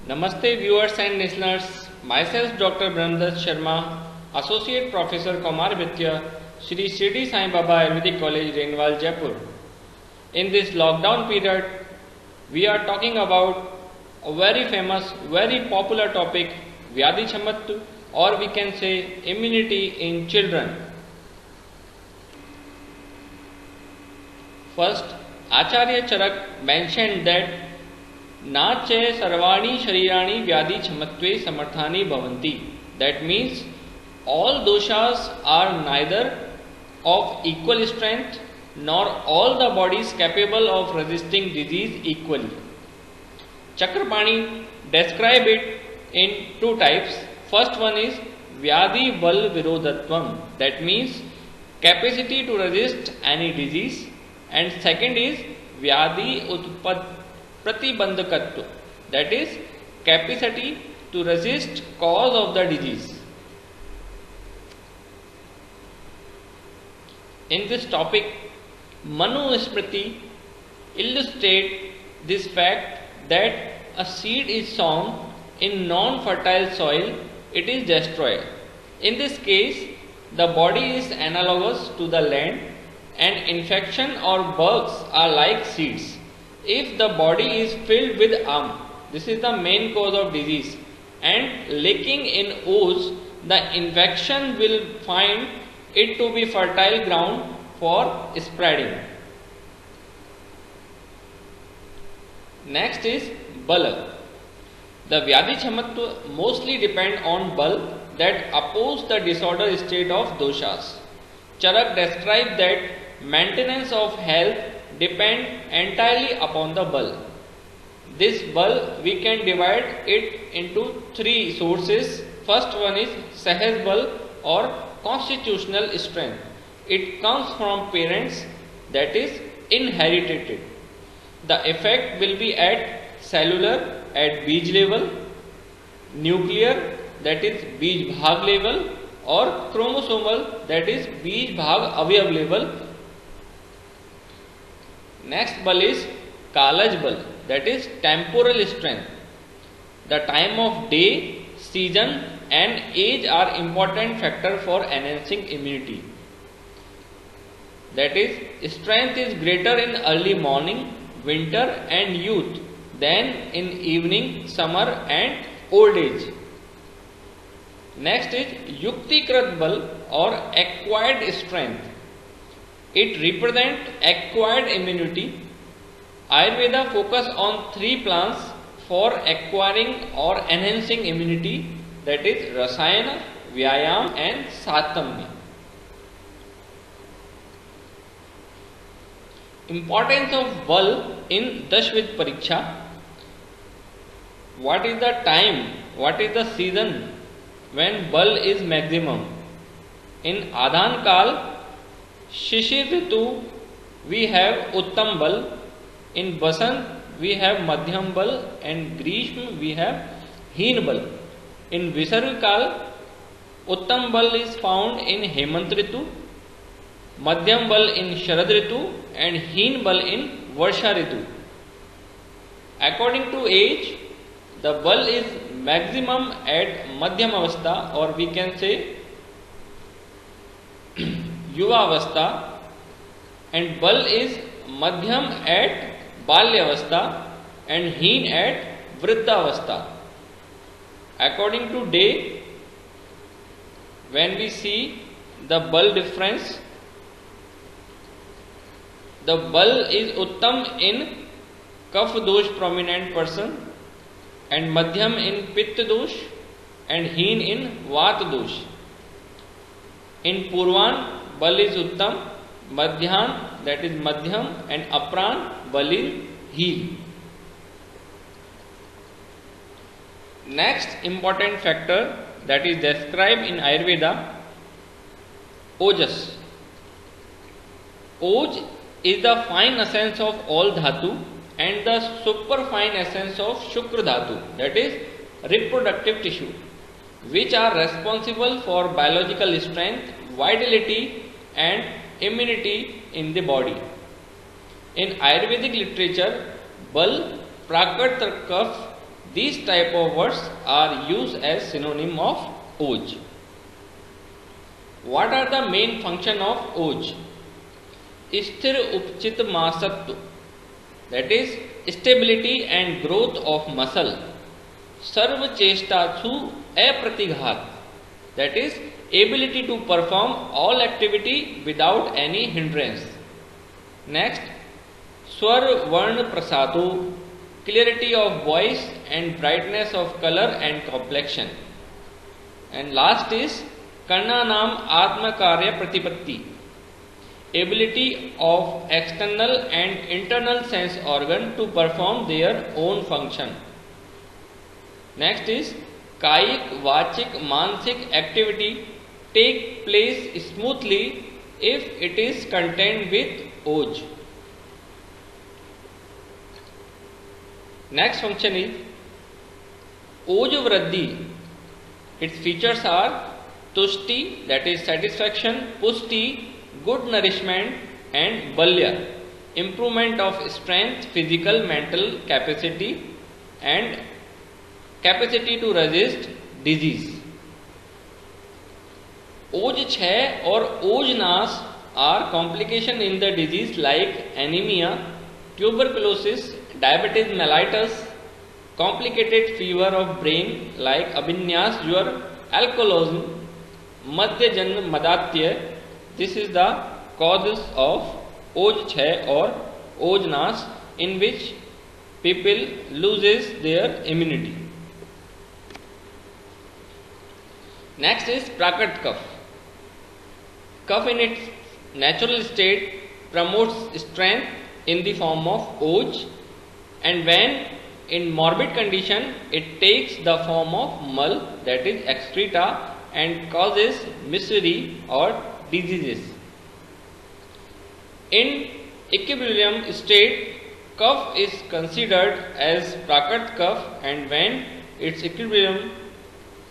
Namaste viewers and listeners. Myself Dr. Brahmdas Sharma, Associate Professor Kaumarvitya, Shri Shirdi Sai Baba Ayurvedic College, Renwal, Jaipur. In this lockdown period, we are talking about a very famous, very popular topic, Vyadhi Chamattu, or we can say immunity in children. First, Acharya Charak mentioned that Nache Sarvani Sharirani Vyadhi Chamatve Samarthani Bhavanti. That means all doshas are neither of equal strength nor all the bodies capable of resisting disease equally. Chakrapani describe it in two types. First one is Vyadhi Bal Virodhatvam. That means capacity to resist any disease. And second is Vyadhi Pratibandhakatva, that is capacity to resist cause of the disease. In this topic, Manu Smriti illustrate this fact that a seed is sown in non-fertile soil, it is destroyed. In this case, the body is analogous to the land and infection or bugs are like seeds. If the body is filled with this is the main cause of disease, and leaking in ooze, the infection will find it to be fertile ground for spreading. Next is Bala. The Vyadhi Chamatva mostly depend on Bal that oppose the disorder state of doshas. Charak described that maintenance of health depend entirely upon the bal. This bal we can divide it into three sources. First one is Sahaj bal or constitutional strength. It comes from parents, that is inherited. The effect will be at cellular, at Bij level, nuclear, that is Bij Bhag level, or chromosomal, that is Bij Bhag Avyav level. Next bal is Kalaj bal, that is temporal strength. The time of day, season and age are important factor for enhancing immunity. That is, strength is greater in early morning, winter and youth than in evening, summer and old age. Next is Yuktikrat bal or acquired strength. It represents acquired immunity. Ayurveda focus on three plants for acquiring or enhancing immunity, that is Rasayana, Vyayam and Satamya. Importance of Bal in Dashvid Pariksha. What is the time, what is the season when Bal is maximum? In Adhan Kal, Shishir Ritu, we have Uttam Bal. In Basant, we have Madhyam Bal, and Grishma, we have Heen Bal. In Visarga Kal, Uttam Bal is found in Hemant Ritu, Madhyam Bal in Sharad Ritu, and Heen Bal in Varsha Ritu. According to age, the Bal is maximum at Madhyam Avastha, or we can say Yuva Avastha, and Bal is Madhyam at Balya Avastha and Heen at Vriddha Avastha. According to day, when we see the Bal difference, the Bal is Uttam in Kapha dosh prominent person, and Madhyam in Pitta dosh, and Heen in Vata dosh. In Purvan, Bal is Uttam, Madhyan, that is Madhyam, and Apran, Bal is Heel. Next important factor that is described in Ayurveda, Ojas. Oj is the fine essence of all dhatu and the superfine essence of Shukra dhatu, that is reproductive tissue, which are responsible for biological strength, vitality and immunity in the body. In Ayurvedic literature, Bal, Prakat Kaf, These type of words are used as synonym of OJ. What are the main function of OJ? Sthir upchit masattu, that is stability and growth of muscle. Sarv chesta chu apratighāt, that is ability to perform all activity without any hindrance. Next, swar varna prasado, clarity of voice and brightness of color and complexion. And last is karnanam atmakarya pratipatti, ability of external and internal sense organ to perform their own function. Next is kayik, vachik, mansik activity take place smoothly if it is contained with OJ. Next function is OJ Vriddhi. Its features are tushti, that is satisfaction, pushti, good nourishment, and balya, improvement of strength, physical, mental capacity, and capacity to resist disease. OJ 6 or OJ nas are complication in the disease like anemia, tuberculosis, diabetes mellitus, complicated fever of brain like abhinyas jwar, alcoholism, madhya janma madatya. This is the causes of OJ 6 or OJ nas, in which people loses their immunity. Next is Prakrit Kaph. Kaph in its natural state promotes strength in the form of OJ, and when in morbid condition it takes the form of mal, that is excreta, and causes misery or diseases. In equilibrium state, Kaph is considered as Prakrit Kaph, and when its equilibrium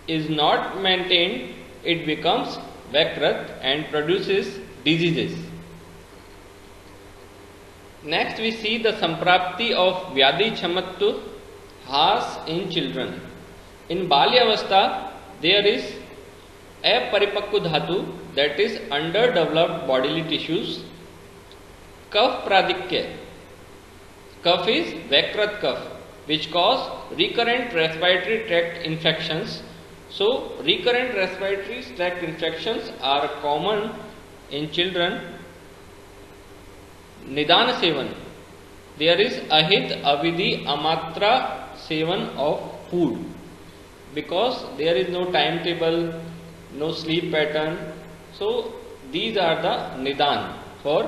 is not maintained, it becomes Vakrat and produces diseases. Next we see the samprapti of Vyadhi Chamattu Has in children. In Balyavastha there is Aparipakku Dhatu, that is underdeveloped bodily tissues. Kaph Pradikya. Kaph is Vakrat Kaph, which cause recurrent respiratory tract infections. So, recurrent respiratory tract infections are common in children. Nidana Sevan. There is ahit, avidhi, amatra sevan of food, because there is no timetable, no sleep pattern. So, these are the nidan for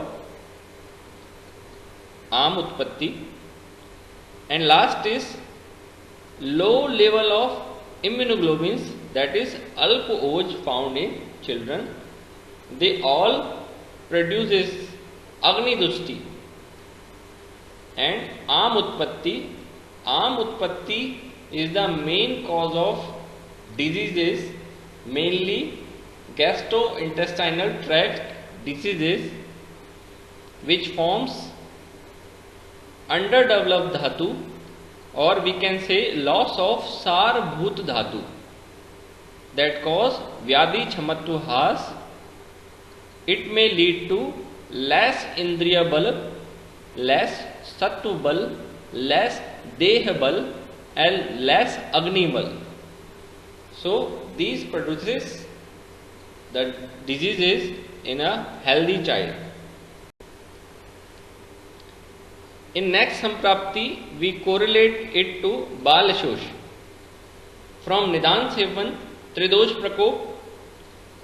Am Utpatti. And last is low level of immunoglobulins, that is Alp OJ found in children. They all produces Agni Dushti and Am Utpatti. Am Utpatti is the main cause of diseases, mainly gastrointestinal tract diseases, which forms underdeveloped dhatu, or we can say loss of Sarbhut dhatu, that cause Vyadhi Chamattu Has. It may lead to less Indriya Bal, less Sattva Bal, less Deha Bal, and less Agni Bal. So these produces the diseases in a healthy child. In next samprapti, we correlate it to Balashosh. From Nidan Sevan, Tridosh Prakop,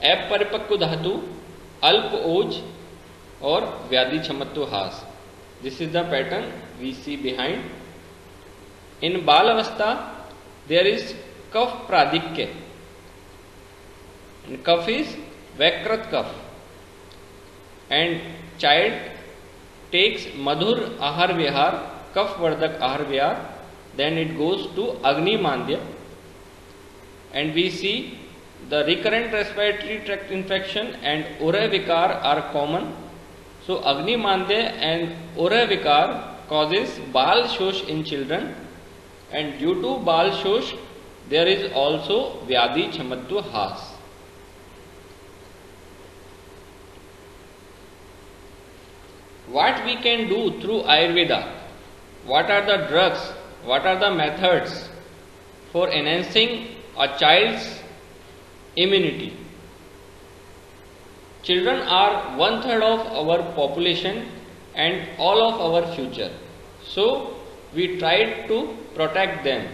Aparipakku Dhatu, Alp OJ, or Vyadhi Chamattu Has. This is the pattern we see behind. In Balavastha, there is Kaph Pradikya. And Kaph is Vakrat Kaph. And child takes Madhur Ahar Vihar, Kaph Vardak Ahar Vihar, then it goes to Agni Mandya. And we see the recurrent respiratory tract infection and Ura Vikar are common. So Agni Mandya and Ura Vikar causes Bal Shosh in children. and due to Bal Shosh there is also Vyadhi Chamatva Has. What we can do through Ayurveda? What are the drugs? What are the methods for enhancing a child's immunity? Children are 1/3 of our population and all of our future. So we tried to protect them.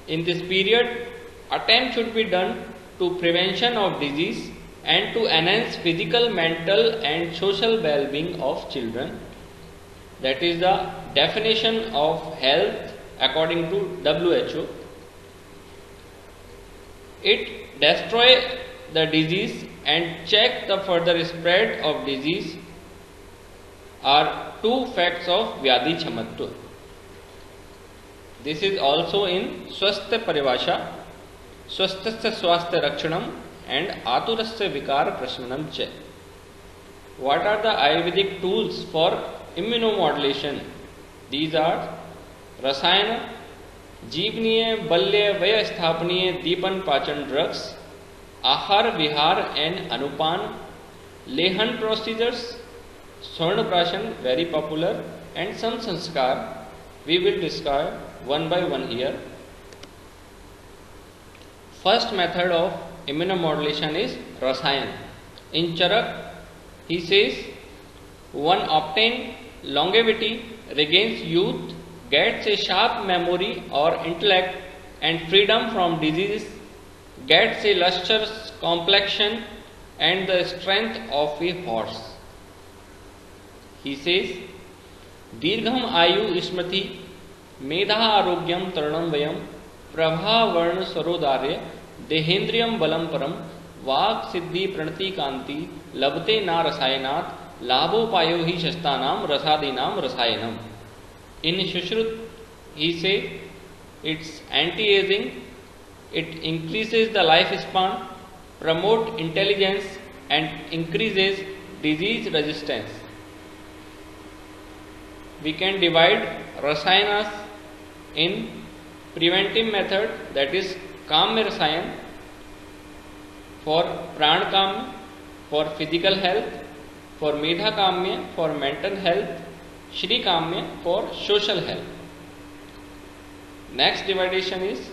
In this period, attempt should be done to prevention of disease and to enhance physical, mental and social well-being of children. That is the definition of health according to WHO. It destroys the disease and check the further spread of disease are two facts of Vyadhi Chamatva. This is also in Swasthya Paribhasha, Swasthasya Swasthya Rakshanam and Aturasya Vikar Prashanam Cha. What are the Ayurvedic tools for immunomodulation? These are Rasayana, Jeevniya, Balya, Vaya Sthapaniya, Deepan Pachan drugs, Ahar, Vihar and Anupan, Lehan procedures, Swarna Prashan, very popular, and some Sanskar. We will discuss one by one here. First method of immunomodulation is Rasayan. In Charak, he says, one obtains longevity, regains youth, gets a sharp memory or intellect and freedom from disease, gets a lustrous complexion and the strength of a horse. He says, Dirgham Ayu Smriti, Medha Arogyam Taranam Vayam, Prabha Varna Sarodarya, Dehendriyam Balam Param, Vak Siddhi Pranati Kanti, Labte Na Rasayanat, Labho Payo Hi Shastanam, Rasadinam Rasayanam. In Shushruta, he says, it's anti-aging, it increases the lifespan, promotes intelligence and increases disease resistance. We can divide Rasayanas in preventive method, that is Kamya Rasayan for Pran Kamya, for physical health, for Medha Kamya for mental health, Shri Kamya for social health. Next dividation is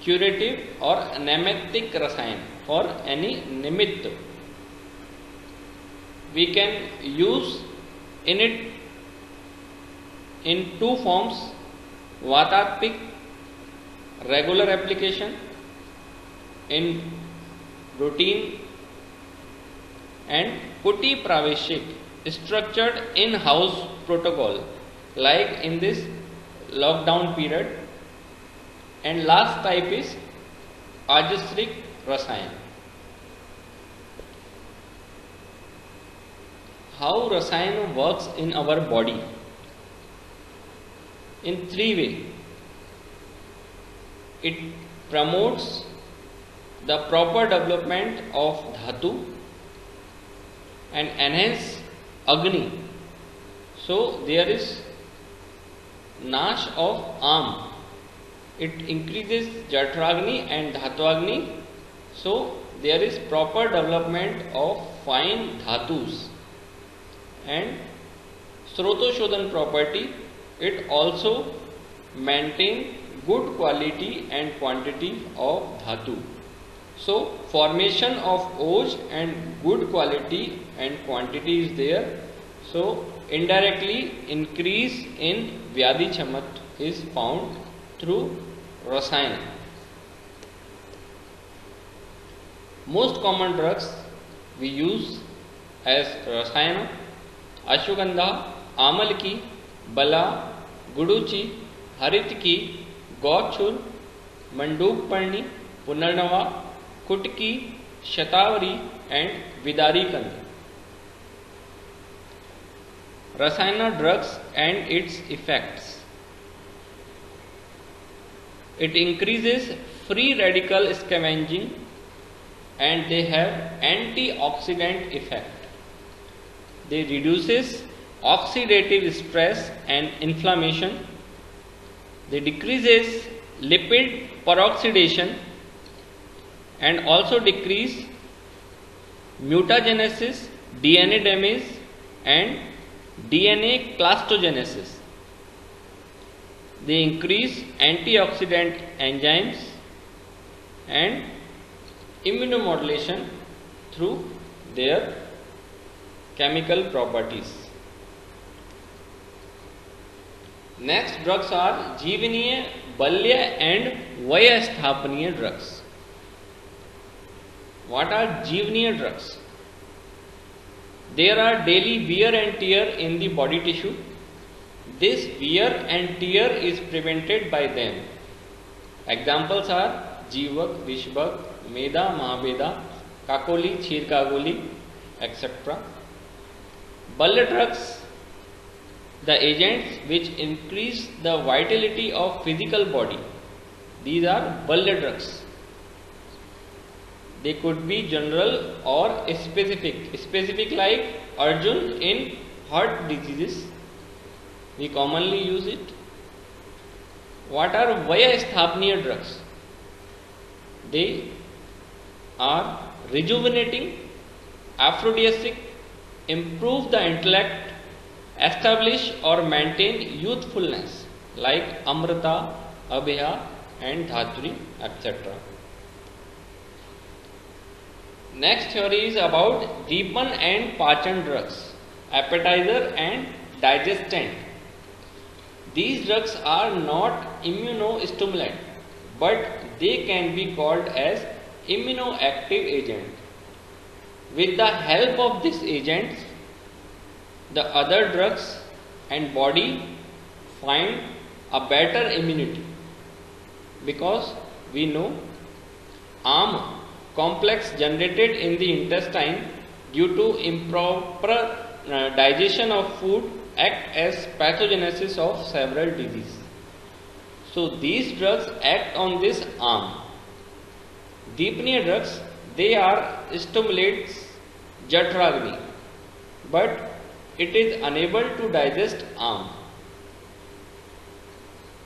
curative or naimittik Rasayan for any nimitta. We can use in it in two forms, Vatatpik, regular application in routine, and Kuti Praveshik, structured in-house protocol like in this lockdown period. And last type is Ajasrik Rasayan. How Rasayan works in our body? In three ways. It promotes the proper development of dhatu and enhance Agni. So there is Nash of arm. It increases Jatragni and Dhatwagni. So there is proper development of fine dhatus. And Srotoshodhan property, it also maintains good quality and quantity of dhatu. So formation of Oj and good quality and quantity is there. So indirectly increase in Vyadhi Chamat is found through Rasayana. Most common drugs we use as Rasayana: Ashwagandha, Amalki, Bala, Guduchi, Haritki, Gochur, Manduk Parni, Punarnava, Kutki, Shatavari and Vidari Kandi. Rasayana drugs and its effects. It increases free radical scavenging and they have antioxidant effect. They reduces oxidative stress and inflammation. They decreases lipid peroxidation and also decrease mutagenesis, DNA damage and DNA clastogenesis. They increase antioxidant enzymes and immunomodulation through their chemical properties. Next drugs are जीवनीय, बल्य and वयस्थापनीय drugs. What are जीवनीय drugs? There are daily wear and tear in the body tissue. This wear and tear is prevented by them. Examples are जीवक, विषवक, मेदा, महाबेदा, काकोली, क्षीर Kakoli, etc. Balya drugs, the agents which increase the vitality of physical body. These are Balya drugs. They could be general or specific. Specific like Arjun in heart diseases. We commonly use it. What are Vayasthapaniya drugs? They are rejuvenating, aphrodisiac, improve the intellect, establish or maintain youthfulness like Amrita, Abhya and Dhatri, etc. Next theory is about Deepan and Pachan drugs, appetizer and digestant. These drugs are not immunostimulant, but they can be called as immunoactive agent. With the help of these agents, the other drugs and body find a better immunity, because we know AMP complex generated in the intestine due to improper digestion of food act as pathogenesis of several diseases. So these drugs act on this AMP. Deepaniya drugs, they are stimulates Jatragni, but it is unable to digest AMP.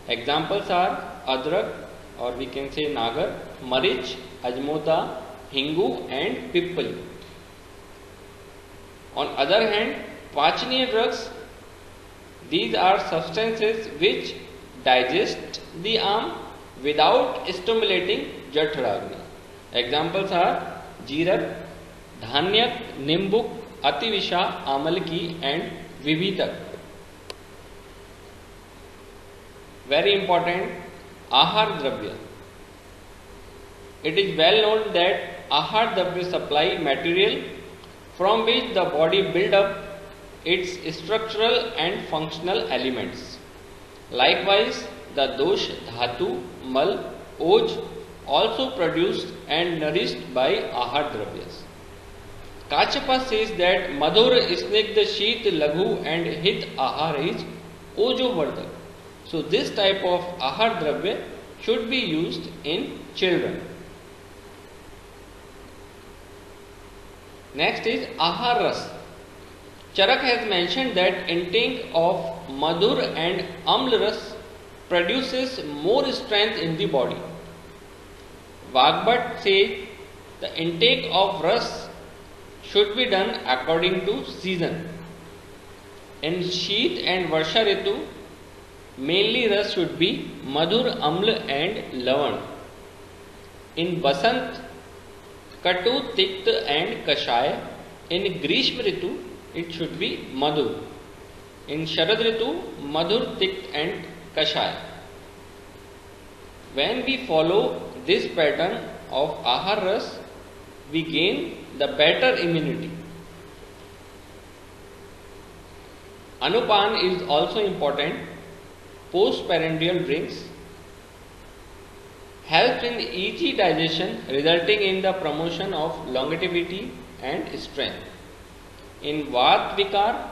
Examples are Adrak, or we can say Nagar, Marich, Ajmota, Hingu and Pippali. On other hand, Pachaniya drugs, these are substances which digest the AMP without stimulating Jatragni. Examples are Jeerak, Dhanyak, Nimbuk, Ativisha, Amalki and Vibhitak. Very important, Ahar Dravya. It is well known that Ahar Dravya supply material from which the body build up its structural and functional elements. Likewise, the dosh, dhatu, mal, oj also produced and nourished by Ahar Dravyas. Kachapa says that Madhur, Snigdha, Sheet, Laghu and Hit Ahar is Ojo Vardhak. So this type of Ahar Dravya should be used in children. Next is Ahar Ras. Charak has mentioned that intake of Madhur and Amla Ras produces more strength in the body. Vagbhat says the intake of Ras should be done according to season. In Sheet and Varsha Ritu, mainly Ras should be Madhur, Amla and Lavan. In Basant, Katu, Tikta and Kashaya. In Grishma Ritu, it should be Madhur. In Sharad Ritu, Madhur, Tikt and Kashaya. When we follow this pattern of Ahar Ras, we gain the better immunity. Anupan is also important. Postprandial drinks helps in easy digestion, resulting in the promotion of longevity and strength. In Vat Vikar,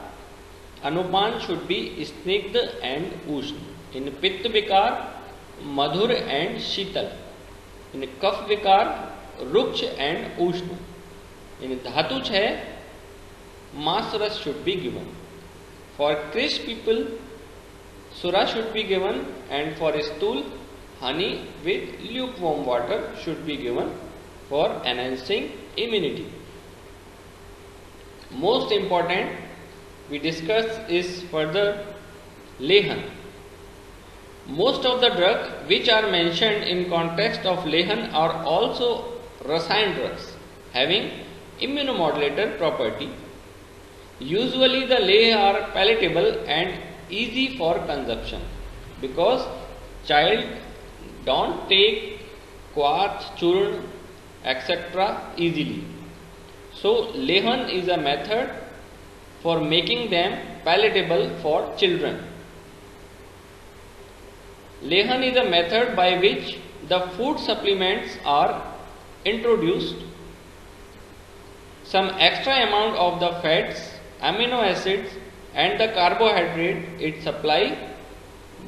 Anupan should be Snigdha and Ushna. In Pitta Vikar, Madhur and Shital. In Kaf Vikar, Ruksh and Ushna. In Dhatu Chhay, Mas Ras should be given. For Krish people, Sura should be given, and for stool, honey with lukewarm water should be given for enhancing immunity. Most important we discuss is further Lehan. Most of the drugs which are mentioned in context of Lehan are also Rasayan drugs having immunomodulator property. Usually the lay are palatable and easy for consumption because child don't take quartz, churn, etc. easily. So Lehan is a method for making them palatable for children. Lehan is a method by which the food supplements are introduced. Some extra amount of the fats, amino acids and the carbohydrate is supplied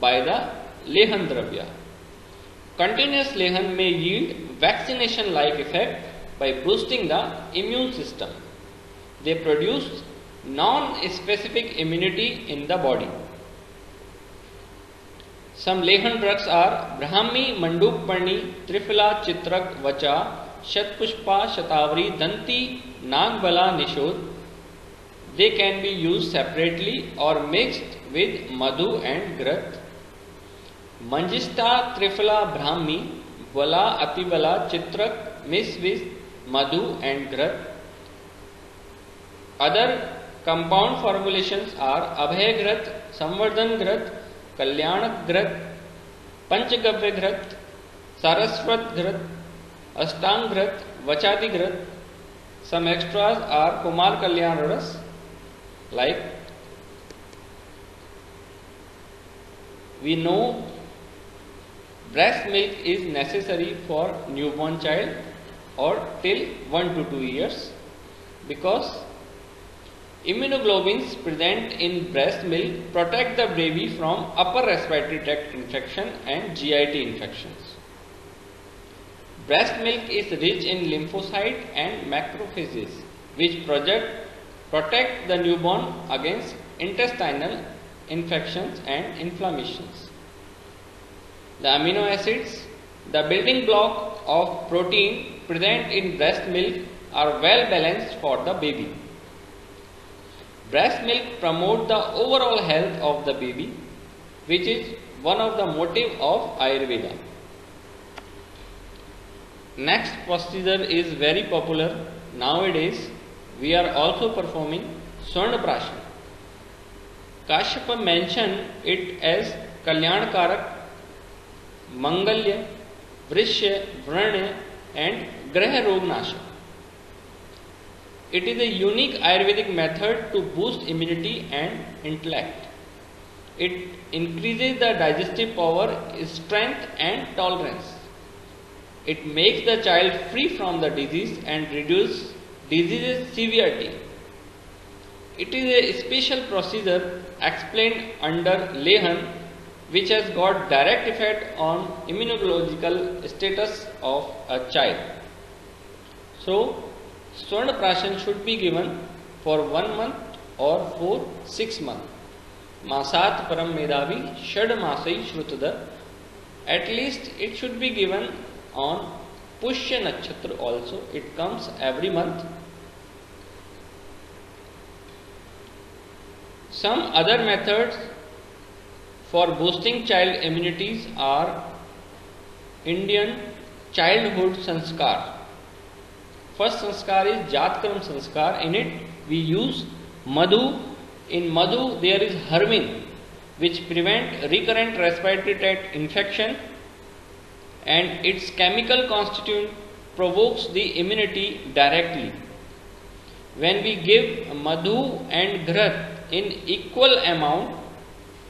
by the Lehan Dravya. Continuous Lehan may yield vaccination like effect by boosting the immune system. They produce non-specific immunity in the body. Some Lehan drugs are Brahmi, Mandukparni, Trifila, Chitrak, Vacha, Shatpushpa, Shatavari, Danti, Nagbala, Nishod. They can be used separately or mixed with Madhu and Grat. Manjista, Trifila, Brahmi, Vala, Ativala, Chitrak, mixed with Madhu and Grat. Other compound formulations are Abhay Grat, Samvardhan Grat, Kalyan Grat, Panchagavya Grat, Saraswat Grat, Astang Grat, Vachadi Grat. Some extras are Kumar Kalyan Ras, like we know breast milk is necessary for newborn child or till 1 to 2 years because immunoglobulins present in breast milk protect the baby from upper respiratory tract infection and GIT infections. Breast milk is rich in lymphocyte and macrophages which protect the newborn against intestinal infections and inflammations. The amino acids, the building block of protein present in breast milk are well balanced for the baby. Breast milk promotes the overall health of the baby, which is one of the motive of Ayurveda. Next procedure is very popular nowadays. We are also performing Swarna Prashan. Kashyapa mentioned it as Kalyankarak, Mangalya, Vrishya, Vranya and Graha Rognasha. It is a unique Ayurvedic method to boost immunity and intellect. It increases the digestive power, strength and tolerance. It makes the child free from the disease and reduces disease's severity. It is a special procedure explained under Lehan which has got direct effect on immunological status of a child. So, Swarna Prashan should be given for 1 month or for 6 months. Masat Param Medavi Shad Masai Shrutadar. At least it should be given on Pushya Nakshatra also. It comes every month. Some other methods for boosting child immunities are Indian childhood sanskar. First sanskar is Jatkram sanskar. In it we use Madhu. In Madhu there is Hermin which prevent recurrent respiratory tract infection and its chemical constituent provokes the immunity directly. When we give Madhu and Grat in equal amount,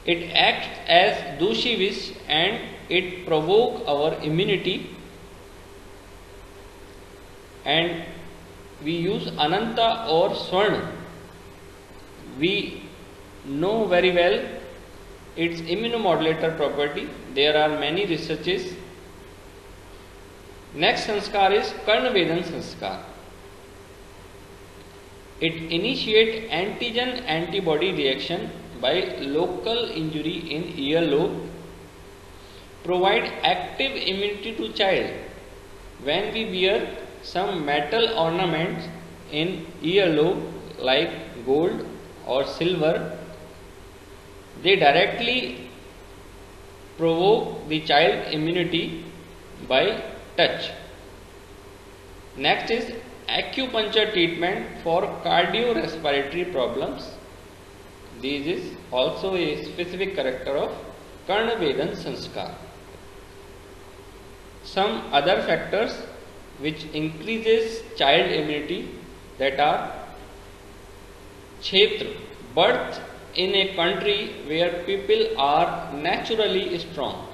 it acts as Dushivish and it provokes our immunity. And we use Ananta or Swarna. We know very well its immunomodulator property. There are many researches. Next sanskar is Karnavedan sanskar. It initiates antigen-antibody reaction by local injury in earlobe, provide active immunity to child. When we wear some metal ornaments in earlobe like gold or silver, they directly provoke the child immunity by touch. Next is acupuncture treatment for cardiorespiratory problems. This is also a specific character of Karnavedan Sanskar. Some other factors which increases child immunity, that are Kshetra, birth in a country where people are naturally strong.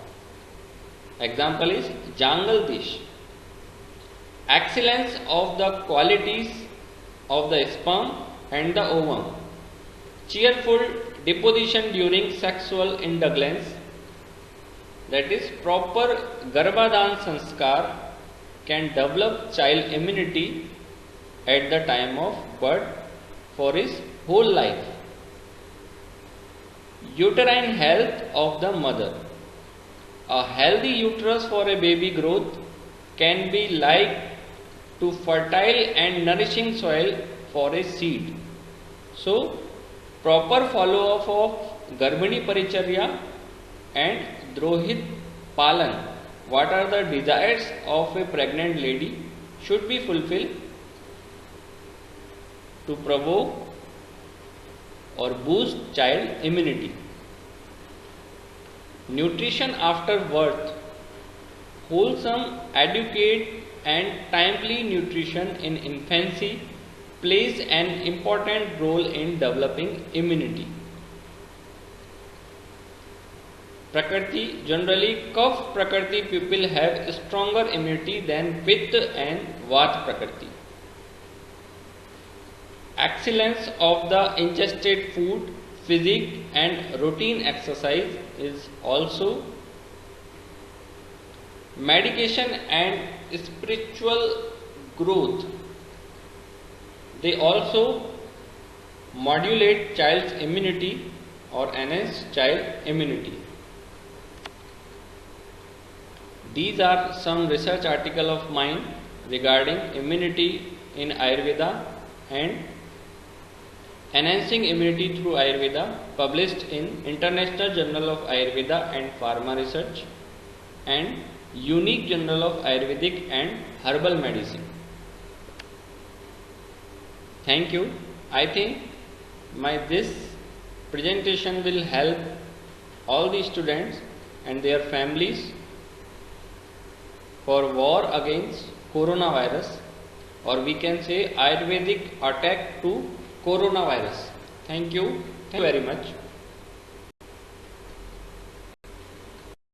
Example is Jangal Desh. Excellence of the qualities of the sperm and the ovum. Cheerful deposition during sexual indulgence, that is proper Garbhadan Sanskar, can develop child immunity at the time of birth for his whole life. Uterine health of the mother. A healthy uterus for a baby growth can be like to fertile and nourishing soil for a seed. So, proper follow-up of Garbhini Paricharya and Drohit Palan, what are the desires of a pregnant lady, should be fulfilled to provoke or boost child immunity. Nutrition after birth. Wholesome, adequate and timely nutrition in infancy plays an important role in developing immunity. Prakriti. Generally, Kapha Prakriti people have stronger immunity than Pitta and Vata Prakriti. Excellence of the ingested food, physique and routine exercise is also. Medication and spiritual growth. They also modulate child's immunity or enhance child immunity. These are some research articles of mine regarding immunity in Ayurveda and enhancing immunity through Ayurveda, published in International Journal of Ayurveda and Pharma Research and Unique Journal of Ayurvedic and Herbal Medicine. Thank you. I think this presentation will help all the students and their families for war against coronavirus, or we can say Ayurvedic attack to coronavirus. Thank you very much.